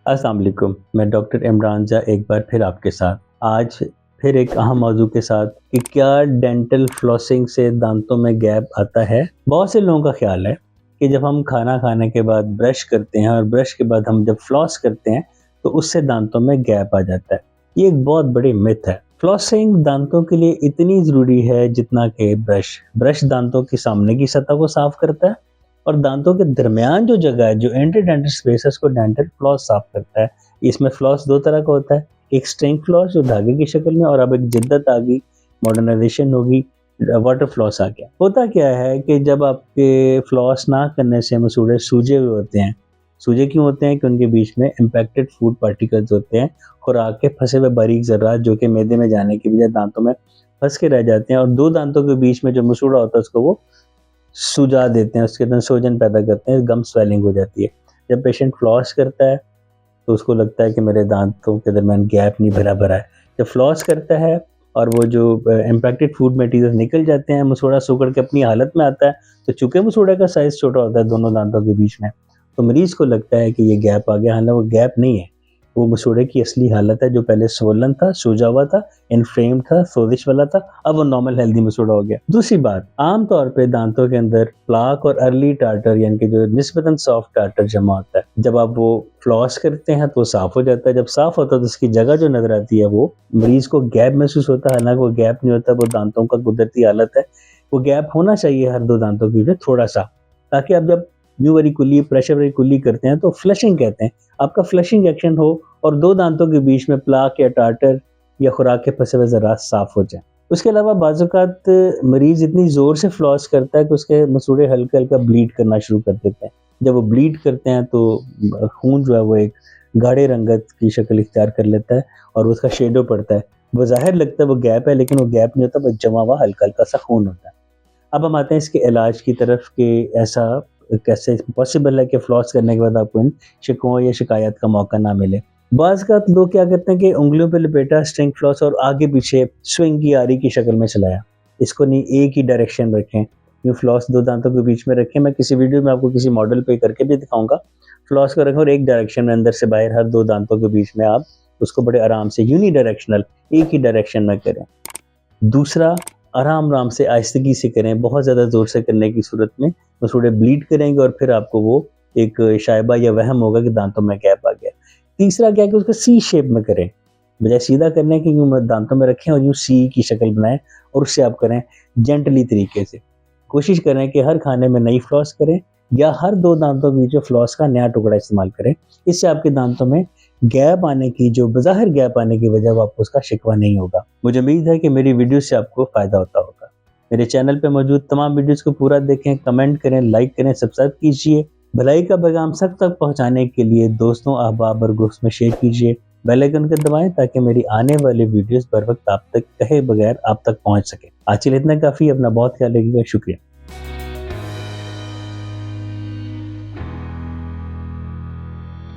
अस्सलाम वालेकुम। मैं डॉक्टर इमरान जा एक बार फिर आपके साथ। आज फिर एक अहम मौजू के साथ कि क्या डेंटल फ्लॉसिंग से दांतों में गैप आता है। बहुत से लोगों का ख्याल है कि जब हम खाना खाने के बाद ब्रश करते हैं और ब्रश के बाद हम जब फ्लॉस करते हैं तो उससे दांतों में गैप आ जाता है। ये एक बहुत बड़ी मिथ है। फ्लॉसिंग दांतों के लिए इतनी ज़रूरी है जितना कि ब्रश। ब्रश दांतों की सामने की सतह को साफ करता है और दांतों के दरमियान जो जगह है, जो इंटरडेंटल स्पेस है, उसको डेंटल फ्लॉस साफ करता है। इसमें फ्लॉस दो तरह का होता है, एक स्ट्रिंग फ्लॉस जो धागे की शक्ल में, और अब एक जिद्दत आ गई, मॉडर्नाइजेशन होगी, वाटर फ्लॉस आ गया। होता क्या है कि जब आपके फ्लॉस ना करने से मसूड़े सूजे हुए होते हैं। सूजे क्यों होते हैं? कि उनके बीच में इम्पैक्टेड फूड पार्टिकल्स होते हैं, खुराक के फंसे हुए बारीक ज़र्रात जो कि मैदे में जाने की बजाय दांतों में फंस के रह जाते हैं और दो दांतों के बीच में जो मसूड़ा होता है उसको वो सुजा देते हैं, उसके अंदर सूजन पैदा करते हैं, गम स्वेलिंग हो जाती है। जब पेशेंट फ्लॉस करता है तो उसको लगता है कि मेरे दांतों के दरमियान गैप नहीं भरा है। जब फ्लॉस करता है और वो जो इम्पैक्टेड फूड मटेरियल निकल जाते हैं, मसूड़ा सिकुड़ के अपनी हालत में आता है, तो चूंकि मसूड़े का साइज छोटा होता है दोनों दांतों के बीच में, तो मरीज को लगता है कि ये गैप आ गया। हालांकि वो गैप नहीं है, वो मसूड़े की असली हालत है जो पहले स्वोलन था, सूजा हुआ था, इनफ्लेम्ड था, सोजिश वाला था, अब वो नॉर्मल हेल्दी मसूड़ा हो गया। दूसरी बात, आमतौर पे दांतों के अंदर प्लाक और अर्ली टार्टर यानी कि जो निस्बतन सॉफ्ट टार्टर जमा होता है। जब आप वो फ्लॉस करते हैं तो साफ हो जाता है। जब साफ होता है तो उसकी जगह जो नजर आती है वो मरीज को गैप महसूस होता है। हालांकि वो गैप नहीं होता, वो दांतों का कुदरती हालत है। वो गैप होना चाहिए हर दो दांतों के बीच थोड़ा सा, ताकि आप जब न्यू वाली कुल्ली, प्रेशर वाली कुल्ली करते हैं तो फ्लशिंग कहते हैं, आपका फ्लशिंग एक्शन हो और दो दांतों के बीच में प्लाक या टार्टर या खुराक के फंसे हुए ज़रात साफ हो जाए। उसके अलावा बाज़-औक़ात मरीज़ इतनी ज़ोर से फ्लॉस करता है कि उसके मसूड़े हल्का-हल्का ब्लीड करना शुरू कर देते हैं। जब वो ब्लीड करते हैं तो खून जो है वो एक गाढ़े रंगत की शक्ल इख्तियार कर लेता है और उसका शेडो पड़ता है। वो ज़ाहिर लगता है वो गैप है, लेकिन वो गैप नहीं होता, बस जमा हुआ हल्का-हल्का सा खून होता है। अब हम आते हैं इसके इलाज की तरफ कि ऐसा कैसे पॉसिबल है कि फ्लॉस करने के बाद आपको इन शिकवा या शिकायत का मौका ना मिले। बाज़ का लोग क्या करते हैं कि उंगलियों पे लपेटा स्ट्रिंग फ्लॉस और आगे पीछे स्विंग की आरी की शक्ल में चलाया। इसको नहीं, एक ही डायरेक्शन रखें। यूँ फ्लॉस दो दांतों के बीच में रखें। मैं किसी वीडियो में आपको किसी मॉडल पे करके भी दिखाऊंगा। फ्लॉस को रखें और एक डायरेक्शन में अंदर से बाहर हर दो दांतों के बीच में आप उसको बड़े आराम से यूनिडायरेक्शनल एक ही डायरेक्शन में करें। दूसरा, आराम-आराम से आहिस्तगी से करें, बहुत ज़्यादा ज़ोर से करने की सूरत में मसूड़े ब्लीड करेंगे और फिर आपको वो एक शायबा या वहम होगा कि दांतों में गैप आ गया। तीसरा क्या है कि उसको सी शेप में करें, बजाय सीधा करने के यूँ दांतों में रखें और यूँ सी की शक्ल बनाएं और उससे आप करें जेंटली तरीके से। कोशिश करें कि हर खाने में नई फ्लॉस करें या हर दो दांतों के बीच में फ्लॉस का नया टुकड़ा इस्तेमाल करें। इससे आपके दांतों में गैप आने की, जो बज़ाहिर गैप आने की वजह, वो आपको उसका शिकवा नहीं होगा। मुझे उम्मीद है कि मेरी वीडियो से आपको फ़ायदा होता होगा। मेरे चैनल पे मौजूद तमाम वीडियोज़ को पूरा देखें, कमेंट करें, लाइक करें, सब्सक्राइब कीजिए। भलाई का पैगाम सब तक पहुँचाने के लिए दोस्तों, अहबाब और ग्रुप्स में शेयर कीजिए। बेल आइकन को दबाएँ ताकि मेरी आने वाली वीडियोज़ बर वक़्त आप तक कहे बगैर आप तक पहुँच सके। आज के लिए इतना काफ़ी। अपना बहुत ख्याल रखिएगा। शुक्रिया।